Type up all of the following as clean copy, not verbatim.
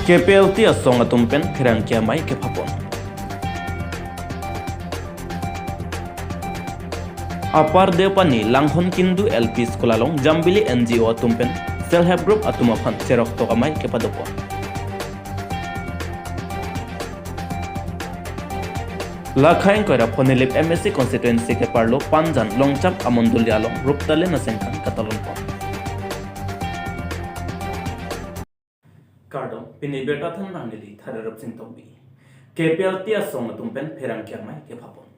KPLT asong atumpen kerangkia mai ke Papon. Apar Depani Langhon Kindu LP Skolalong Jambili NGO atumpen Self Help Group atumaphan cerok tokamai ke Padopon. Lakhain koira Phonelip MSC constituency ke Parlo Panjan Longchap Amondulialong Ruptale Nasengkan Katalon Pon. Kardom pinibeta than nangili thararap sing tombi. KPLT asong atumpen ferangkia mai ke Papon.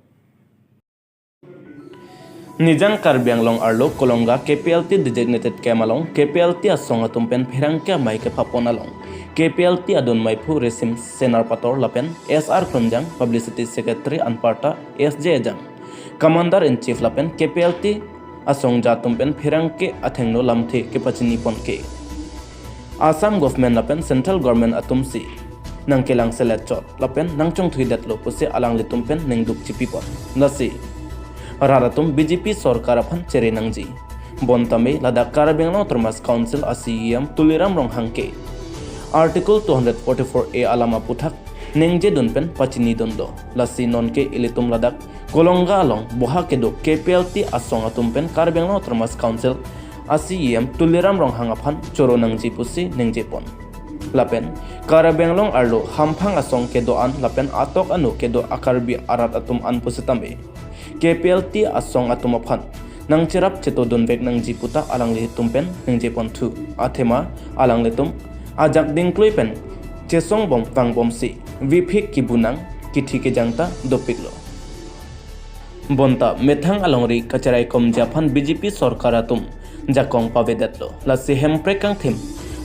Nijang Karbi Anglong Arlo Kolonga KPLT designated Kemalong KPLT asong atumpen ferangkia mai ke Papon along. KPLT adon maipu resim senar pator lapen SR Kunjang Publicity Secretary Anparta SJ Jang Commander in Chief lapen KPLT asong jatumpen ferangke athengno lamthe ke pachini ponke Assam government lapen Central Government atumsi nangkelang selector lapen nangchong thuidat lo puse alang litumpen nengduk chipipon nasi Raratum BJP Sorkar aphan chere nangji Bontame Ladakh Karbi Anglong Autonomous Council ACEM Tuliram Ronghangke Article 244A alama puthak nengje dunpen pachini dondo lasi nonke ilitum Ladakh Kolonga along boha kedo KPLT asong atumpen Karbi Anglong Autonomous Council ACEM Tuliram Ronghang aphan choro nangji pusi nengje pon lapen Karbi Anglong arlo hamphang asong kedo an lapen atok anu kedo akarbi arat atum an pusitame KPLT asong atumaphan nang cerap ceto donvek nang jiputa alang lihitumpen nang jepon tu athema alang litum ajak dingkluipen cesong bom pang bom si vipik kibunang kithi ke jangta dopiklo bonta methang alongri kacharai kom japan BJP Sorkar atum jakong pavedetlo lasi hemprekang thim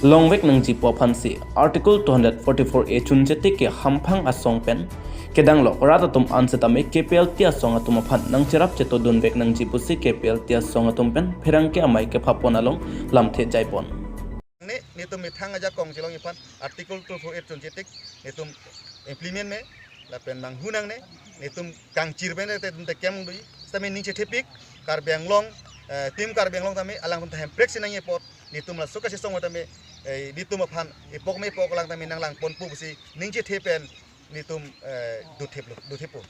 longvek nang jipo phansi Article 244A chunjete ke hamphang asong pen kedanglo ratatum ansetame KPLT asong atumaphan nang cerap ceto donvek nang jipusi KPLT asong atumpen ferangke amai ke Papon along lamthe jaipon nitum mithang aja kong silong ipan artikel 248 chunjetik nitum implement me lapen mang hunang ne nitum kang chirben te tum te kem dui tame ningche thepik Karbi Anglong tim Karbi Anglong tame alang tum hem break sinang epot nitum la sukasi song tame nitum aphan epok me pok lang tame nang lang pon pu busi ningche thepen nitum du thepo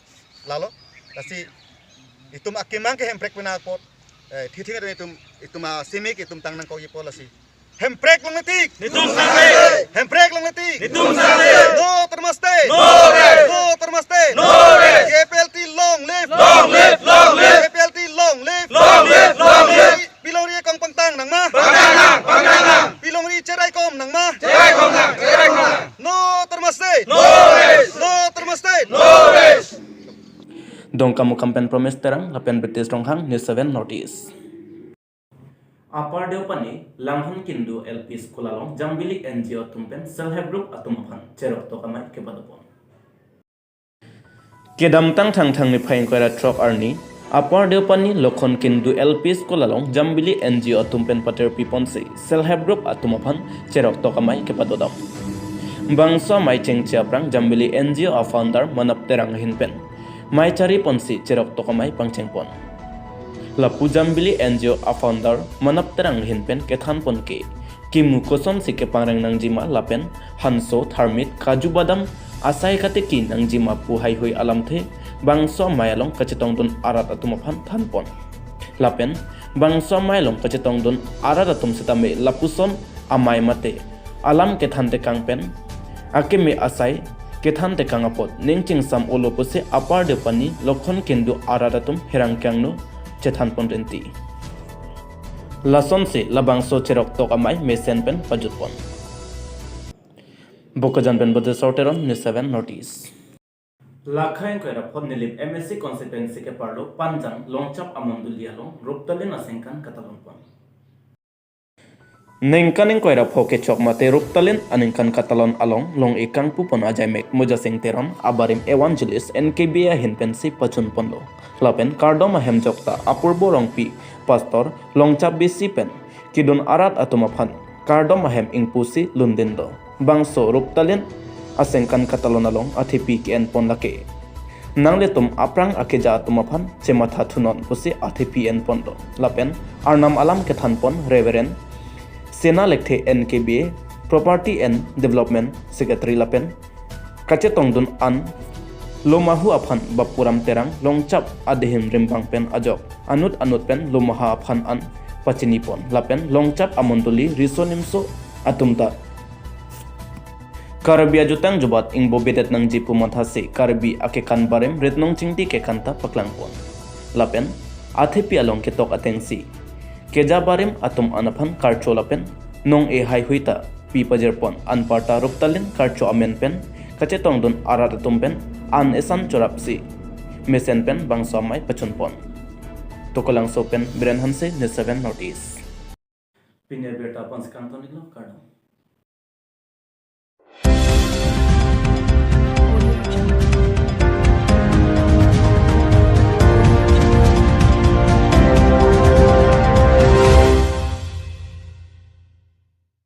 lalo kasi nitum akimang ke hem break pena pot thithing nitum ituma simik itum tang nang ko epol lasi Hemprek long netik, nitum sate. Hemprek long netik, nitum sate. No termaste, no rest. No termaste, no rest. KPLT long live, long live, long live. KPLT long live, long live, long live. Pilong ri kong pangtang nang ma, pangtang nang, pangtang nang. Pilong ri cerai kom nang ma, cerai kom nang, cerai kom nang. No termaste, no rest. No termaste, no rest. Dong kamu kampen promise terang lapen British Ronghang News 7 Notice Apar Depani Langhon Kindu LP Skolalong Jambili NGO tumpen Self Help Group atumaphan cerok tokamai ke Padopon Kedam tang ni phain koira truck arni Apar Depani Lokhon Kindu LP Skolalong Jambili NGO tumpen pater piponsi Self Help Group atumaphan cerok tokamai ke Padodam Bangsa mai cheng chiaprang Jambili NGO a founder manap terang hinpen mai cari ponsi cerok tokamai pangchengpon Lapu Jambili NGO a founder manap terang hinpen kethan ponke kimu kosom sike pangrang nang jima lapen hanso tharmit kaju badam asai kate ki nang jima pu hai hoi alamthe bangso mayalong kachetong don arat atumaphan thanpon lapen bangso mayalong kachetong don arat atum setame lapuson amai mate alam kethan te kangpen akeme asai kethan te kangapot ningching sam olopose Apar Depani Lokhon Kindu arat atum herangkyangno Cethan Pondenti Lason se labang so cerok tok amai mesen pen pajut pon Bokajan pen bode sorteron News 7 Notice Lakhain koira Phonelip MSC constituency ke Parlo Panjang Longchap Amondulialong Ruptale Nasengkan Katalon pon Nengkaning koira phoke chok mate Ruptalen aningkan Katalon along long ikang pupon ajai mek mujasing teron abarim evangelist NKBA hinpensi pachun ponlo lapen kardoma hemjokta apurbo rongpi pastor longchap bisi pen kidon arat atumaphan kardoma hem ingpusi lundendo bangso Ruptalen asengkan Katalon along athipi ki en ponlake nangletum aprang akeja atumaphan chematha thunon pusi athipi en pondo lapen arnam alam ke thanpon reverend Sena Lekthe NKBA Property and Development Secretary lapen kacetong dun an lomahu aphan bapuram terang longcap adehim rimbang pen ajok anut pen lomaha aphan an pachinipon lapen longcap amontuli risonimso atumta Karbi ajutang jobat ing bobetet nang jipu mathasi karbi akekan barem retnong chingti ke kanta paklangpon lapen athepi along ketok atengsi keja barem atum anaphan karcho lapen nong e hai huita pi pajerpon anparta ruptalin karcho amen pen kacetong dun arat atum pen an esan chorapsi mesen pen bangsomai pachunpon tokolang so pen Biren Hanse News 7 Northeast Pinya beta panskantoni lo kardong